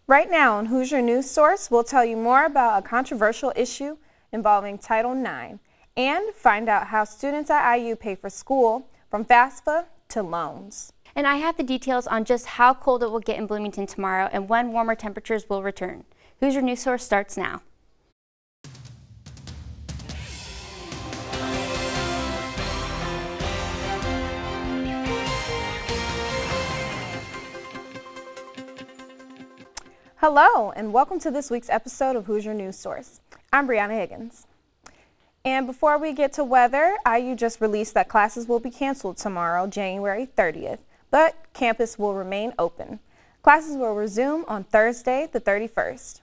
Right now on Hoosier News Source, we'll tell you more about a controversial issue involving Title IX and find out how students at IU pay for school, from FAFSA to loans. And I have the details on just how cold it will get in Bloomington tomorrow and when warmer temperatures will return. Hoosier News Source starts now. Hello, and welcome to this week's episode of Hoosier News Source. I'm Briana Higgins. And before we get to weather, IU just released that classes will be canceled tomorrow, January 30th, but campus will remain open. Classes will resume on Thursday, the 31st.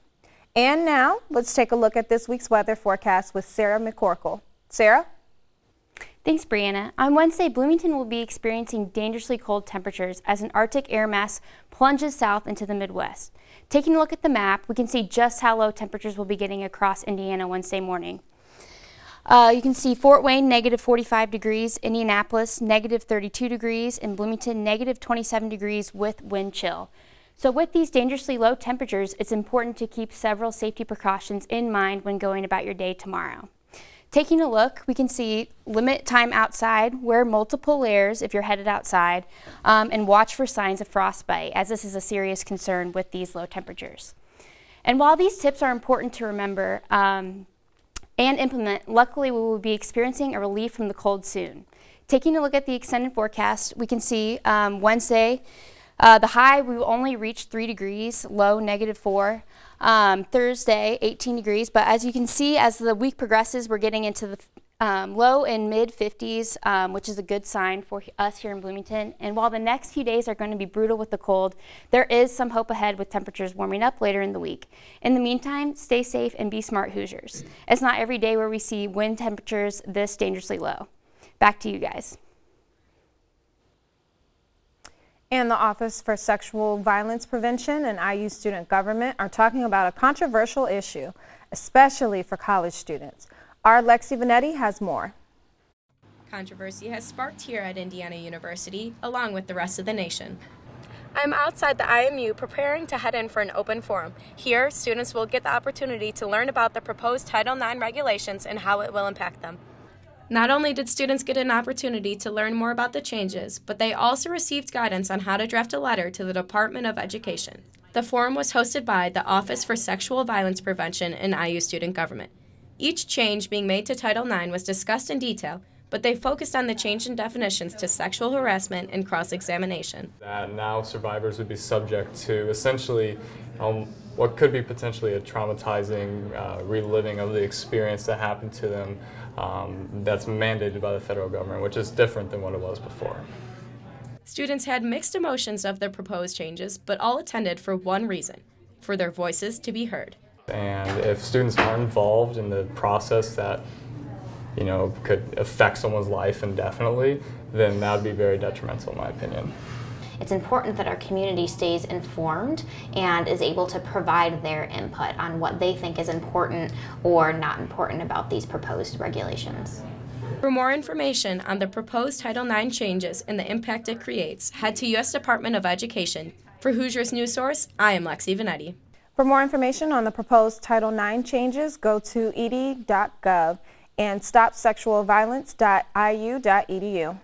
And now, let's take a look at this week's weather forecast with Sarah McCorkle. Sarah? Thanks, Brianna. On Wednesday, Bloomington will be experiencing dangerously cold temperatures as an Arctic air mass plunges south into the Midwest. Taking a look at the map, we can see just how low temperatures will be getting across Indiana Wednesday morning. You can see Fort Wayne, negative 45 degrees, Indianapolis, negative 32 degrees, and Bloomington, negative 27 degrees with wind chill. So with these dangerously low temperatures, it's important to keep several safety precautions in mind when going about your day tomorrow. Taking a look, we can see limit time outside, wear multiple layers if you're headed outside, and watch for signs of frostbite, as this is a serious concern with these low temperatures. And while these tips are important to remember and implement, luckily we will be experiencing a relief from the cold soon. Taking a look at the extended forecast, we can see Wednesday, the high we will only reach 3 degrees, low negative 4. Thursday, 18 degrees, but as you can see, as the week progresses, we're getting into the low and mid 50s, which is a good sign for us here in Bloomington. And while the next few days are going to be brutal with the cold, there is some hope ahead with temperatures warming up later in the week. In the meantime, stay safe and be smart Hoosiers. It's not every day where we see wind temperatures this dangerously low. Back to you guys. And the Office for Sexual Violence Prevention and IU Student Government are talking about a controversial issue, especially for college students. Our Lexi Vanetti has more. Controversy has sparked here at Indiana University, along with the rest of the nation. I'm outside the IMU preparing to head in for an open forum. Here, students will get the opportunity to learn about the proposed Title IX regulations and how it will impact them. Not only did students get an opportunity to learn more about the changes, but they also received guidance on how to draft a letter to the Department of Education. The forum was hosted by the Office for Sexual Violence Prevention and IU Student Government. Each change being made to Title IX was discussed in detail, but they focused on the change in definitions to sexual harassment and cross-examination. That now survivors would be subject to essentially what could be potentially a traumatizing reliving of the experience that happened to them that's mandated by the federal government, which is different than what it was before. Students had mixed emotions of the proposed changes, but all attended for one reason: for their voices to be heard. And if students are involved in the process that could affect someone's life indefinitely, then that would be very detrimental in my opinion. It's important that our community stays informed and is able to provide their input on what they think is important or not important about these proposed regulations. For more information on the proposed Title IX changes and the impact it creates, head to U.S. Department of Education. For Hoosiers News Source, I am Lexi Vanetti. For more information on the proposed Title IX changes, go to ed.gov and stopsexualviolence.iu.edu.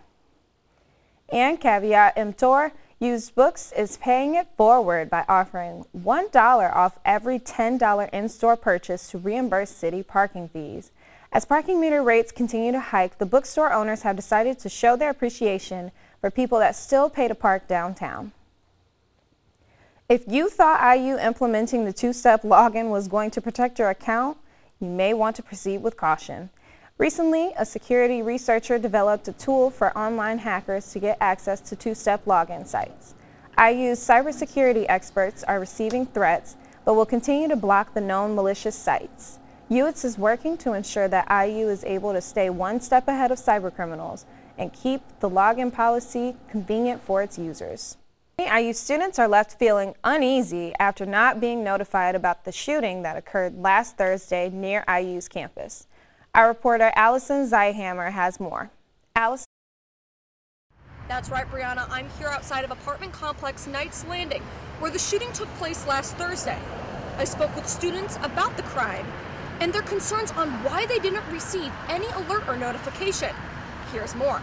And caveat emptor, Used Books is paying it forward by offering $1 off every $10 in-store purchase to reimburse city parking fees. As parking meter rates continue to hike, the bookstore owners have decided to show their appreciation for people that still pay to park downtown. If you thought IU implementing the two-step login was going to protect your account, you may want to proceed with caution. Recently, a security researcher developed a tool for online hackers to get access to two-step login sites. IU's cybersecurity experts are receiving threats, but will continue to block the known malicious sites. UITS is working to ensure that IU is able to stay one step ahead of cybercriminals and keep the login policy convenient for its users. IU students are left feeling uneasy after not being notified about the shooting that occurred last Thursday near IU's campus. Our reporter Allison Zyhammer has more. Allison? That's right, Brianna. I'm here outside of apartment complex Knights Landing, where the shooting took place last Thursday. I spoke with students about the crime and their concerns on why they didn't receive any alert or notification. Here's more.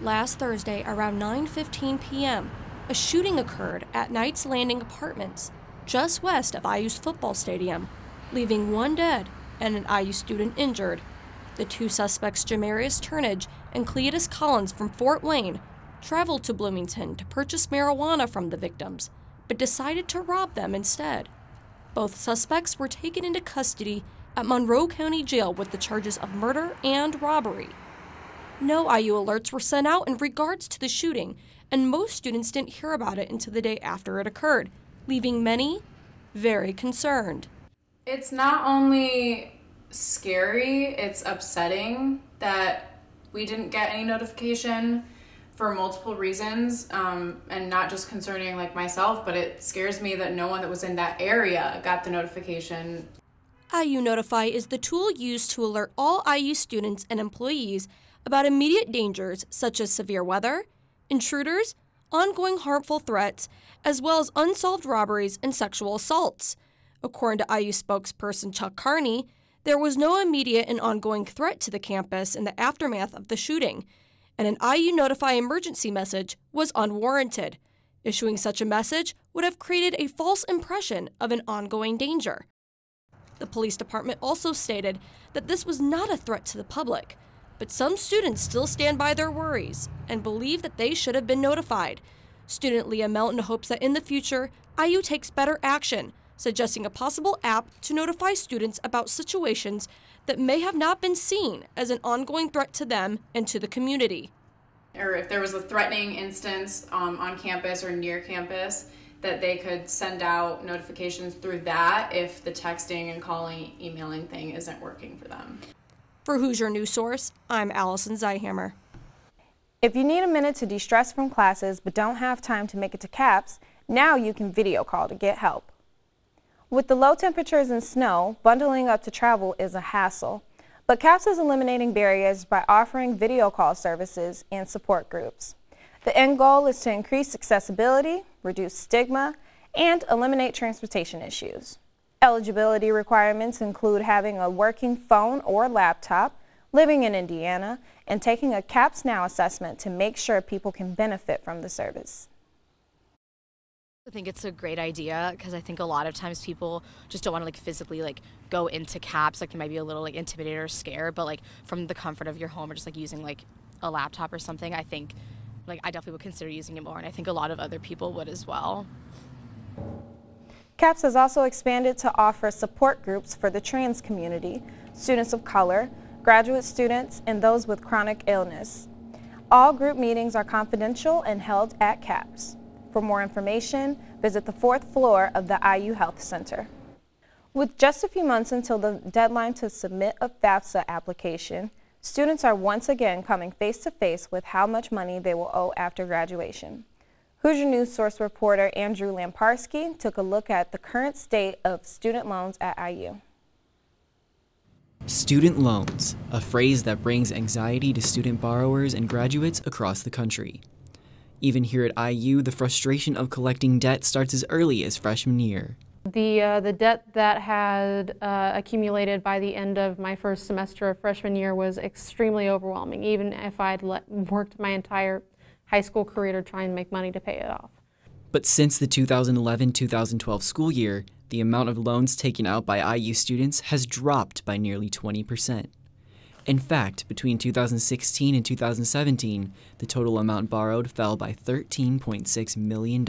Last Thursday, around 9:15 p.m., a shooting occurred at Knights Landing Apartments, just west of IU's football stadium, leaving one dead and an IU student injured. The two suspects, Jamarius Turnage and Cletus Collins from Fort Wayne, traveled to Bloomington to purchase marijuana from the victims, but decided to rob them instead. Both suspects were taken into custody at Monroe County Jail with the charges of murder and robbery. No IU alerts were sent out in regards to the shooting, and most students didn't hear about it until the day after it occurred, leaving many very concerned. It's not only scary, it's upsetting that we didn't get any notification for multiple reasons, and not just concerning like myself, but it scares me that no one that was in that area got the notification. IU Notify is the tool used to alert all IU students and employees about immediate dangers such as severe weather, intruders, ongoing harmful threats, as well as unsolved robberies and sexual assaults. According to IU spokesperson Chuck Carney, there was no immediate and ongoing threat to the campus in the aftermath of the shooting, and an IU Notify emergency message was unwarranted. Issuing such a message would have created a false impression of an ongoing danger. The police department also stated that this was not a threat to the public, but some students still stand by their worries and believe that they should have been notified. Student Leah Melton hopes that in the future, IU takes better action, suggesting a possible app to notify students about situations that may have not been seen as an ongoing threat to them and to the community. Or if there was a threatening instance on campus or near campus, that they could send out notifications through that if the texting and calling, emailing thing isn't working for them. For Hoosier News Source, I'm Allison Zeihammer. If you need a minute to de-stress from classes but don't have time to make it to CAPS, now you can video call to get help. With the low temperatures and snow, bundling up to travel is a hassle, but CAPS is eliminating barriers by offering video call services and support groups. The end goal is to increase accessibility, reduce stigma, and eliminate transportation issues. Eligibility requirements include having a working phone or laptop, living in Indiana, and taking a CAPS Now assessment to make sure people can benefit from the service. I think it's a great idea because I think a lot of times people just don't want to physically go into CAPS. They might be a little intimidated or scared, but from the comfort of your home or just using a laptop or something, I think I definitely would consider using it more, and I think a lot of other people would as well. CAPS has also expanded to offer support groups for the trans community, students of color, graduate students, and those with chronic illness. All group meetings are confidential and held at CAPS. For more information, visit the 4th floor of the IU Health Center. With just a few months until the deadline to submit a FAFSA application, students are once again coming face-to-face with how much money they will owe after graduation. Hoosier News Source reporter Andrew Lamparski took a look at the current state of student loans at IU. Student loans, a phrase that brings anxiety to student borrowers and graduates across the country. Even here at IU, the frustration of collecting debt starts as early as freshman year. The debt that had accumulated by the end of my first semester of freshman year was extremely overwhelming, even if I'd worked my entire high school career to try and make money to pay it off. But since the 2011-2012 school year, the amount of loans taken out by IU students has dropped by nearly 20%. In fact, between 2016 and 2017, the total amount borrowed fell by $13.6 million.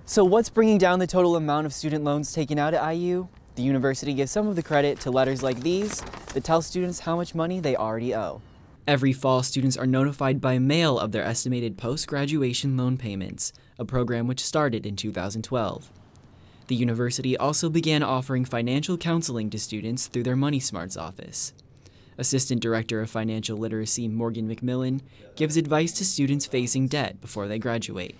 So what's bringing down the total amount of student loans taken out at IU? The university gives some of the credit to letters like these that tell students how much money they already owe. Every fall, students are notified by mail of their estimated post-graduation loan payments, a program which started in 2012. The university also began offering financial counseling to students through their Money Smarts office. Assistant Director of Financial Literacy Morgan McMillan gives advice to students facing debt before they graduate.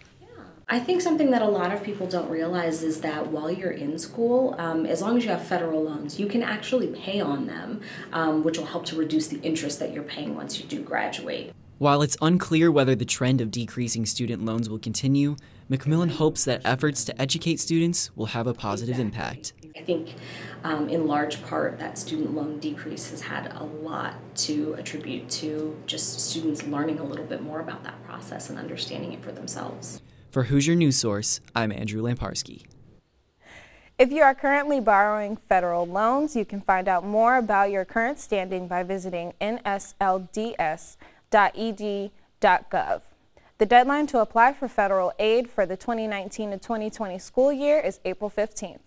I think something that a lot of people don't realize is that while you're in school, as long as you have federal loans, you can actually pay on them, which will help to reduce the interest that you're paying once you do graduate. While it's unclear whether the trend of decreasing student loans will continue, Macmillan hopes that efforts to educate students will have a positive impact. I think in large part that student loan decrease has had a lot to attribute to just students learning a little bit more about that process and understanding it for themselves. For Hoosier News Source, I'm Andrew Lamparski. If you are currently borrowing federal loans, you can find out more about your current standing by visiting nslds.ed.gov. The deadline to apply for federal aid for the 2019 to 2020 school year is April 15th.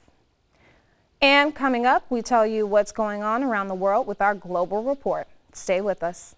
And coming up, we tell you what's going on around the world with our global report. Stay with us.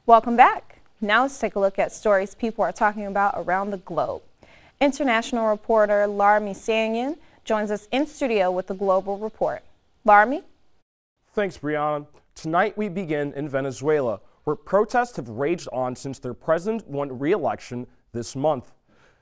Welcome back. Now let's take a look at stories people are talking about around the globe. International reporter Larmie Sanyon joins us in studio with the Global Report. Larmie? Thanks, Briana. Tonight we begin in Venezuela, where protests have raged on since their president won re-election this month.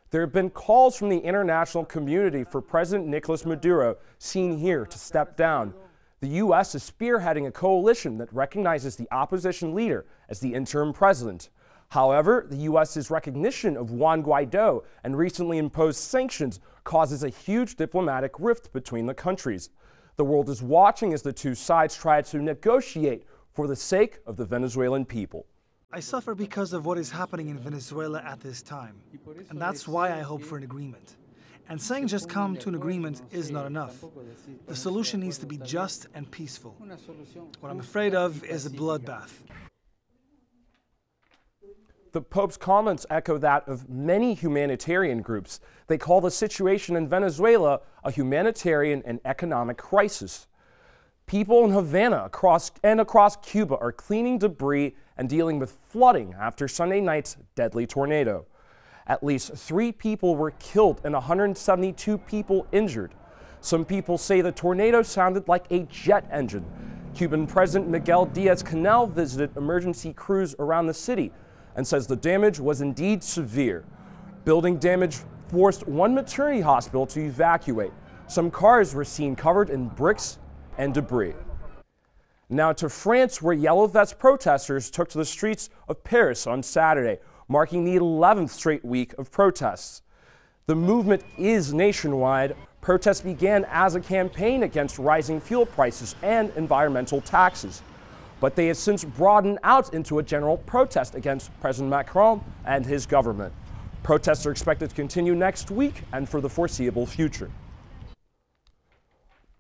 There have been calls from the international community for President Nicolas Maduro, seen here, to step down. The U.S. is spearheading a coalition that recognizes the opposition leader as the interim president. However, the U.S.'s recognition of Juan Guaido and recently imposed sanctions causes a huge diplomatic rift between the countries. The world is watching as the two sides try to negotiate for the sake of the Venezuelan people. I suffer because of what is happening in Venezuela at this time, and that's why I hope for an agreement. And saying just come to an agreement is not enough. The solution needs to be just and peaceful. What I'm afraid of is a bloodbath. The Pope's comments echo that of many humanitarian groups. They call the situation in Venezuela a humanitarian and economic crisis. People in Havana across Cuba are cleaning debris and dealing with flooding after Sunday night's deadly tornado. At least 3 people were killed and 172 people injured. Some people say the tornado sounded like a jet engine. Cuban President Miguel Diaz-Canel visited emergency crews around the city and says the damage was indeed severe. Building damage forced one maternity hospital to evacuate. Some cars were seen covered in bricks and debris. Now to France, where Yellow Vest protesters took to the streets of Paris on Saturday, marking the 11th straight week of protests. The movement is nationwide. Protests began as a campaign against rising fuel prices and environmental taxes, but they have since broadened out into a general protest against President Macron and his government. Protests are expected to continue next week and for the foreseeable future.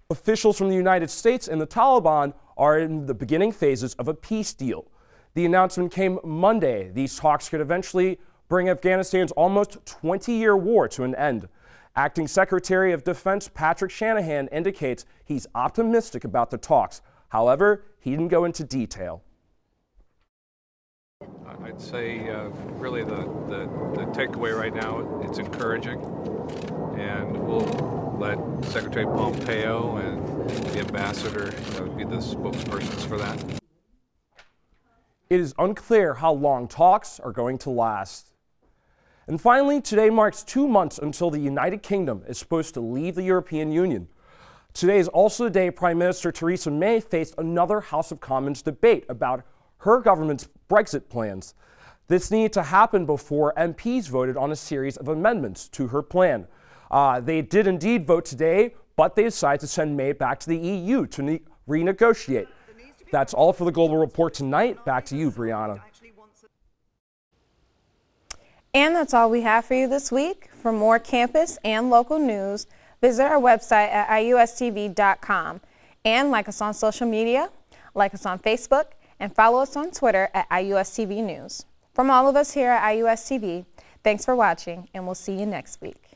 Officials from the United States and the Taliban are in the beginning phases of a peace deal. The announcement came Monday. These talks could eventually bring Afghanistan's almost 20-year war to an end. Acting Secretary of Defense Patrick Shanahan indicates he's optimistic about the talks. However, he didn't go into detail. I'd say really the takeaway right now, it's encouraging, and we'll let Secretary Pompeo and the ambassador be the spokespersons for that. It is unclear how long talks are going to last. And finally, today marks 2 months until the United Kingdom is supposed to leave the European Union. Today is also the day Prime Minister Theresa May faced another House of Commons debate about her government's Brexit plans. This needed to happen before MPs voted on a series of amendments to her plan. They did indeed vote today, but they decided to send May back to the EU to renegotiate. That's all for the Global Report tonight. Back to you, Briana. And that's all we have for you this week. For more campus and local news, visit our website at iustv.com and like us on social media, like us on Facebook, and follow us on Twitter at IUSTV News. From all of us here at IUSTV, thanks for watching, and we'll see you next week.